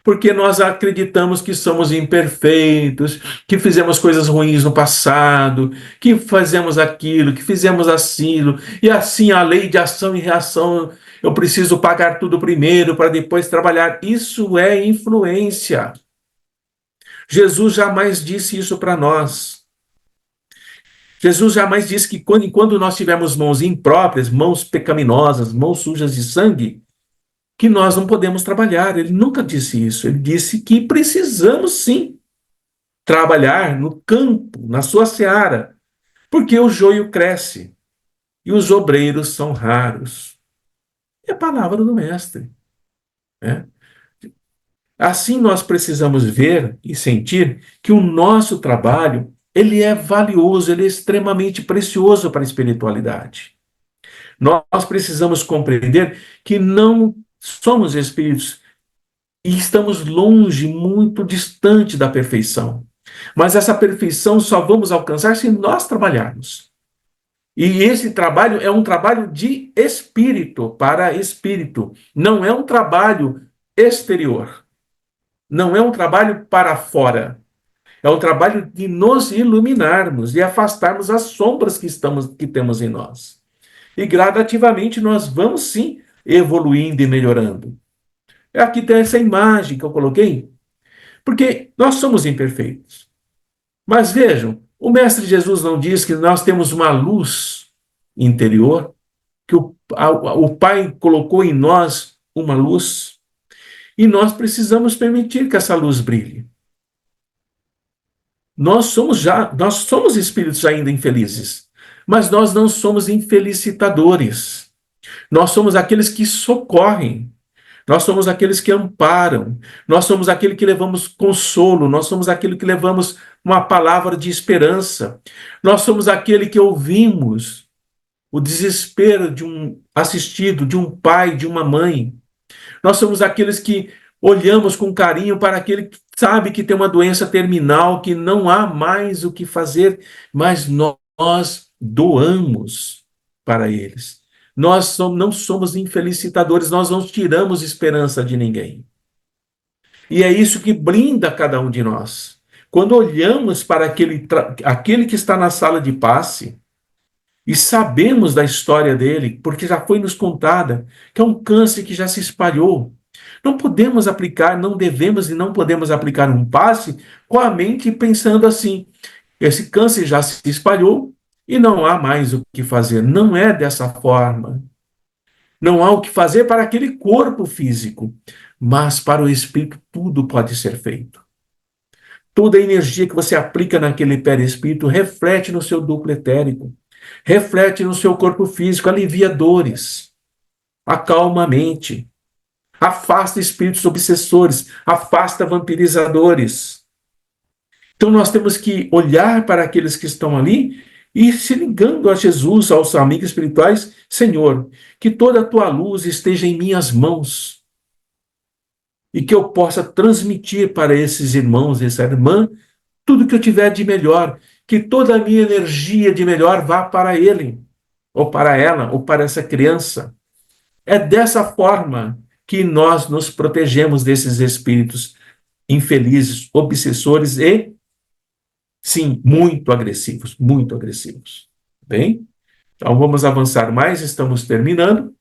S1: porque nós acreditamos que somos imperfeitos, que fizemos coisas ruins no passado, que fazemos aquilo, que fizemos aquilo, e assim a lei de ação e reação, eu preciso pagar tudo primeiro para depois trabalhar. Isso é influência. Jesus jamais disse isso para nós. Jesus jamais disse que quando nós tivermos mãos impróprias, mãos pecaminosas, mãos sujas de sangue, que nós não podemos trabalhar. Ele nunca disse isso. Ele disse que precisamos sim trabalhar no campo, na sua seara, porque o joio cresce e os obreiros são raros. É a palavra do mestre, né? Assim nós precisamos ver e sentir que o nosso trabalho, ele é valioso, ele é extremamente precioso para a espiritualidade. Nós precisamos compreender que não somos espíritos e estamos longe, muito distante da perfeição. Mas essa perfeição só vamos alcançar se nós trabalharmos. E esse trabalho é um trabalho de espírito para espírito, não é um trabalho exterior, não é um trabalho para fora. É um trabalho de nos iluminarmos e afastarmos as sombras que temos em nós. E gradativamente nós vamos sim evoluindo e melhorando. Aqui tem essa imagem que eu coloquei, porque nós somos imperfeitos. Mas vejam, o Mestre Jesus não diz que nós temos uma luz interior, que o Pai colocou em nós uma luz, e nós precisamos permitir que essa luz brilhe. Nós somos espíritos ainda infelizes, mas nós não somos infelicitadores. Nós somos aqueles que socorrem. Nós somos aqueles que amparam, nós somos aquele que levamos consolo, nós somos aquele que levamos uma palavra de esperança, nós somos aquele que ouvimos o desespero de um assistido, de um pai, de uma mãe. Nós somos aqueles que olhamos com carinho para aquele que sabe que tem uma doença terminal, que não há mais o que fazer, mas nós doamos para eles. Nós não somos infelicitadores, nós não tiramos esperança de ninguém. E é isso que blinda cada um de nós. Quando olhamos para aquele que está na sala de passe e sabemos da história dele, porque já foi nos contada, que é um câncer que já se espalhou, não podemos aplicar, não devemos e não podemos aplicar um passe com a mente pensando assim, esse câncer já se espalhou e não há mais o que fazer. Não é dessa forma. Não há o que fazer para aquele corpo físico, mas para o espírito tudo pode ser feito. Toda a energia que você aplica naquele perispírito reflete no seu duplo etérico, reflete no seu corpo físico, alivia dores, acalma a mente, afasta espíritos obsessores, afasta vampirizadores. Então nós temos que olhar para aqueles que estão ali e se ligando a Jesus, aos amigos espirituais, Senhor, que toda a tua luz esteja em minhas mãos e que eu possa transmitir para esses irmãos e essa irmã tudo que eu tiver de melhor, que toda a minha energia de melhor vá para ele, ou para ela, ou para essa criança. É dessa forma que nós nos protegemos desses espíritos infelizes, obsessores e, sim, muito agressivos, muito agressivos. Bem? Então vamos avançar mais, estamos terminando.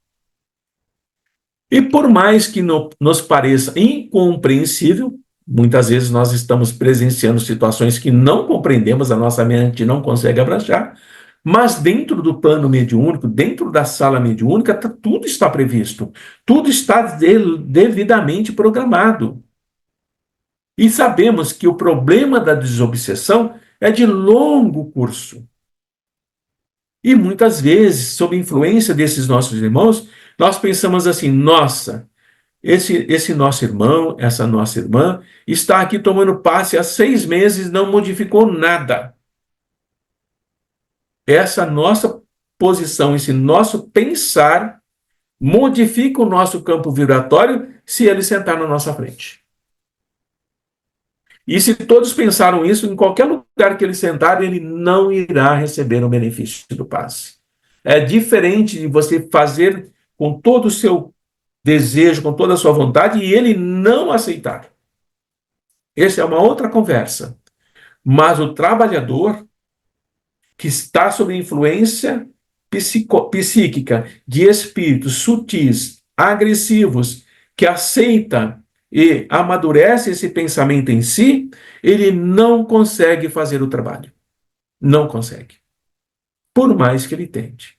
S1: E por mais que nos pareça incompreensível, muitas vezes nós estamos presenciando situações que não compreendemos, a nossa mente não consegue abraçar, mas dentro do plano mediúnico, dentro da sala mediúnica, tudo está previsto, tudo está devidamente programado. E sabemos que o problema da desobsessão é de longo curso. E muitas vezes, sob influência desses nossos irmãos, nós pensamos assim: nossa, esse nosso irmão, essa nossa irmã, está aqui tomando passe há 6 meses, não modificou nada. Essa nossa posição, esse nosso pensar, modifica o nosso campo vibratório se ele sentar na nossa frente. E se todos pensaram isso, em qualquer lugar que ele sentar, ele não irá receber o benefício do passe. É diferente de você fazer com todo o seu desejo, com toda a sua vontade, e ele não aceitar. Essa é uma outra conversa. Mas o trabalhador que está sob influência psíquica de espíritos sutis, agressivos, que aceita e amadurece esse pensamento em si, ele não consegue fazer o trabalho. Não consegue. Por mais que ele tente.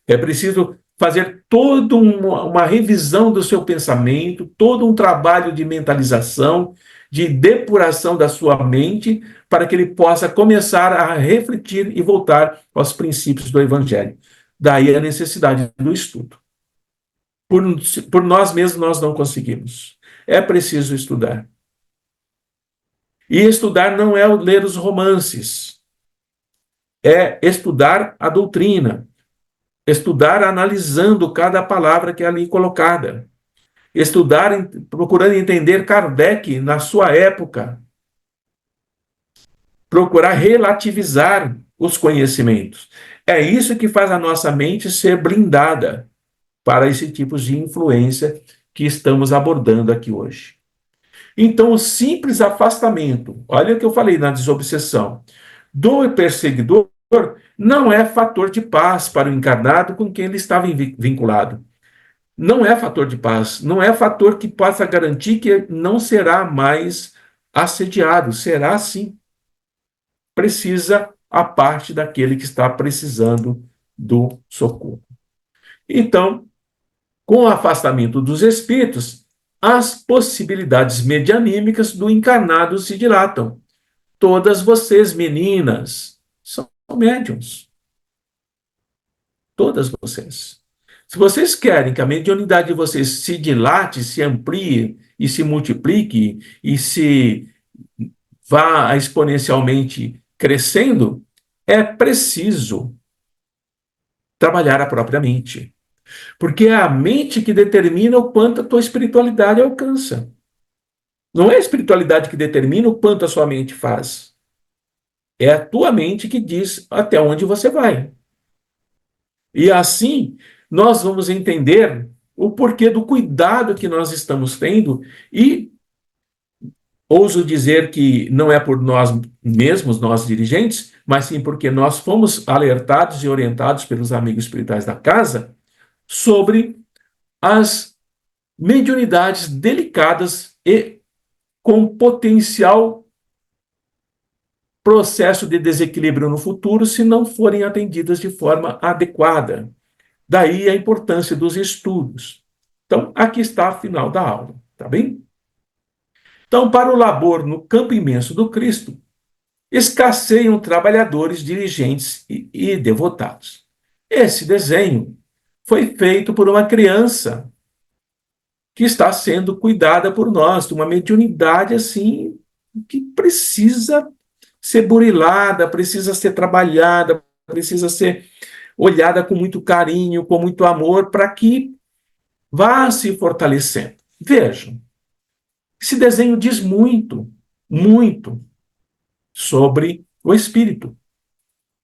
S1: É preciso fazer toda uma revisão do seu pensamento, todo um trabalho de mentalização, de depuração da sua mente, para que ele possa começar a refletir e voltar aos princípios do Evangelho. Daí a necessidade do estudo. Por nós mesmos nós não conseguimos. É preciso estudar. E estudar não é ler os romances, é estudar a doutrina, estudar analisando cada palavra que é ali colocada, estudar procurando entender Kardec na sua época, procurar relativizar os conhecimentos. É isso que faz a nossa mente ser blindada para esse tipo de influência que estamos abordando aqui hoje. Então, o simples afastamento, olha o que eu falei na desobsessão, do perseguidor não é fator de paz para o encarnado com quem ele estava vinculado. Não é fator de paz, não é fator que possa garantir que não será mais assediado, será sim. Precisa a parte daquele que está precisando do socorro. Então, com o afastamento dos espíritos, as possibilidades medianímicas do encarnado se dilatam. Todas vocês, meninas, são médiums. Todas vocês. Se vocês querem que a mediunidade de vocês se dilate, se amplie e se multiplique e se vá exponencialmente crescendo, é preciso trabalhar a própria mente. Porque é a mente que determina o quanto a tua espiritualidade alcança. Não é a espiritualidade que determina o quanto a sua mente faz. É a tua mente que diz até onde você vai. E assim, nós vamos entender o porquê do cuidado que nós estamos tendo e ouso dizer que não é por nós mesmos, nós dirigentes, mas sim porque nós fomos alertados e orientados pelos amigos espirituais da casa sobre as mediunidades delicadas e com potencial processo de desequilíbrio no futuro se não forem atendidas de forma adequada. Daí a importância dos estudos. Então, aqui está a final da aula, tá bem? Então, para o labor no campo imenso do Cristo, escasseiam trabalhadores, dirigentes e devotados. Esse desenho foi feito por uma criança que está sendo cuidada por nós, de uma mediunidade assim, que precisa ser burilada, precisa ser trabalhada, precisa ser olhada com muito carinho, com muito amor, para que vá se fortalecendo. Vejam, esse desenho diz muito, muito sobre o espírito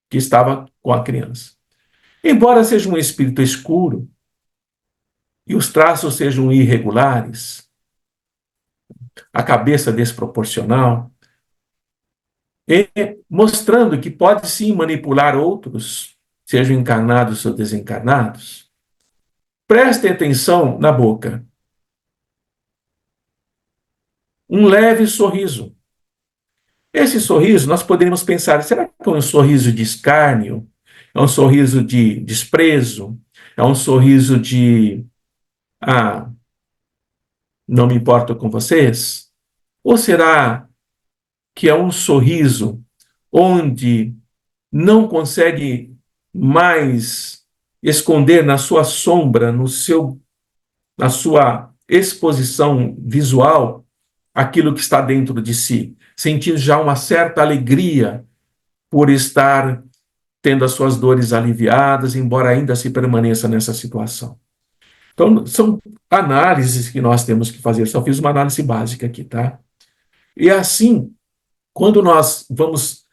S1: que estava com a criança. Embora seja um espírito escuro e os traços sejam irregulares, a cabeça desproporcional, e mostrando que pode sim manipular outros, sejam encarnados ou desencarnados, prestem atenção na boca. Um leve sorriso. Esse sorriso, nós poderíamos pensar, será que é um sorriso de escárnio? É um sorriso de desprezo? É um sorriso de, ah, não me importo com vocês? Ou será que é um sorriso onde não consegue mais esconder na sua sombra, na sua exposição visual, aquilo que está dentro de si, sentir já uma certa alegria por estar tendo as suas dores aliviadas, embora ainda se permaneça nessa situação. Então, são análises que nós temos que fazer. Só fiz uma análise básica aqui, tá? E assim, quando nós vamos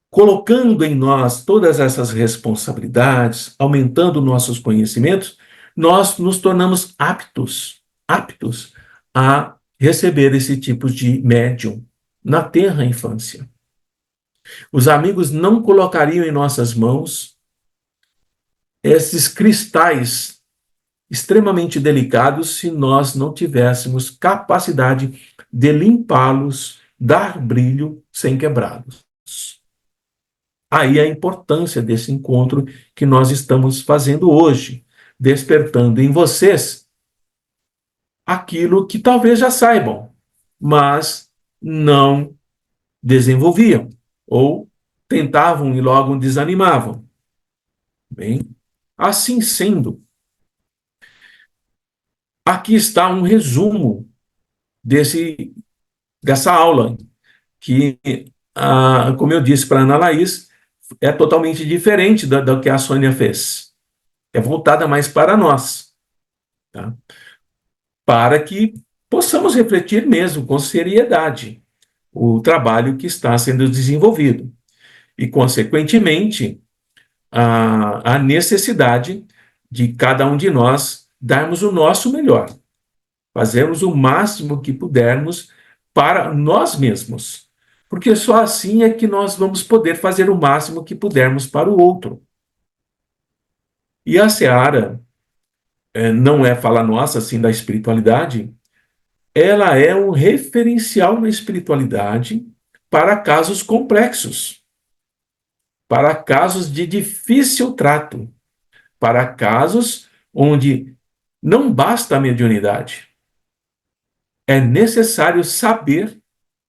S1: colocando em nós todas essas responsabilidades, aumentando nossos conhecimentos, nós nos tornamos aptos a receber esse tipo de médium na tenra infância. Os amigos não colocariam em nossas mãos esses cristais extremamente delicados se nós não tivéssemos capacidade de limpá-los, dar brilho sem quebrá-los. Aí a importância desse encontro que nós estamos fazendo hoje, despertando em vocês aquilo que talvez já saibam, mas não desenvolviam, ou tentavam e logo desanimavam. Bem, assim sendo, aqui está um resumo dessa aula, que, como eu disse para a Ana Laís, é totalmente diferente do que a Sônia fez. É voltada mais para nós, tá? Para que possamos refletir mesmo com seriedade o trabalho que está sendo desenvolvido e, consequentemente, a necessidade de cada um de nós darmos o nosso melhor, fazermos o máximo que pudermos para nós mesmos, porque só assim é que nós vamos poder fazer o máximo que pudermos para o outro. E a seara não é fala nossa, assim, da espiritualidade, ela é um referencial na espiritualidade para casos complexos, para casos de difícil trato, para casos onde não basta a mediunidade. É necessário saber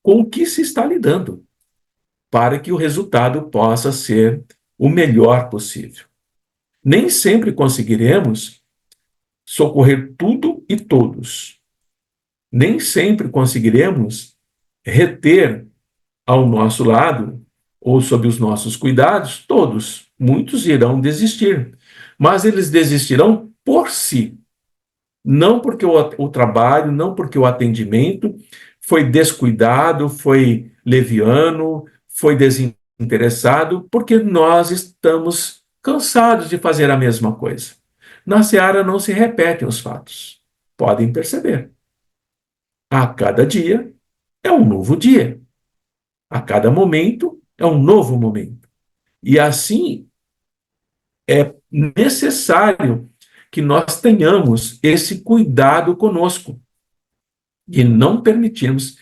S1: com o que se está lidando, para que o resultado possa ser o melhor possível. Nem sempre conseguiremos socorrer tudo e todos. Nem sempre conseguiremos reter ao nosso lado ou sob os nossos cuidados todos. Muitos irão desistir, mas eles desistirão por si, não porque o trabalho, não porque o atendimento foi descuidado, foi leviano, foi desinteressado, porque nós estamos cansados de fazer a mesma coisa. Na seara não se repetem os fatos. Podem perceber. A cada dia é um novo dia. A cada momento é um novo momento. E assim é necessário que nós tenhamos esse cuidado conosco, de não permitirmos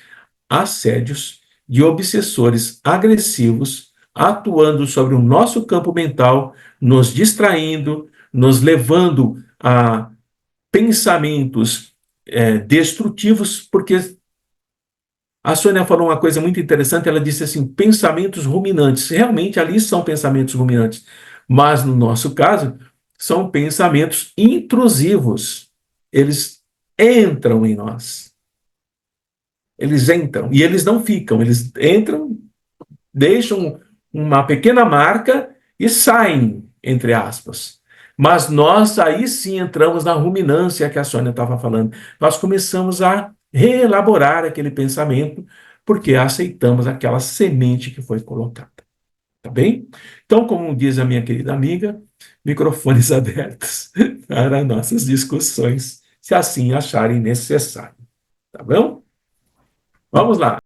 S1: assédios de obsessores agressivos atuando sobre o nosso campo mental, nos distraindo, nos levando a pensamentos destrutivos, porque a Sônia falou uma coisa muito interessante, ela disse assim, pensamentos ruminantes. Realmente ali são pensamentos ruminantes, mas no nosso caso, são pensamentos intrusivos. Eles entram em nós. Eles entram e eles não ficam, eles entram, deixam uma pequena marca e saem, entre aspas. Mas nós aí sim entramos na ruminância que a Sônia estava falando. Nós começamos a reelaborar aquele pensamento porque aceitamos aquela semente que foi colocada. Tá bem? Então, como diz a minha querida amiga, microfones abertos para nossas discussões, se assim acharem necessário. Tá bom? Vamos lá.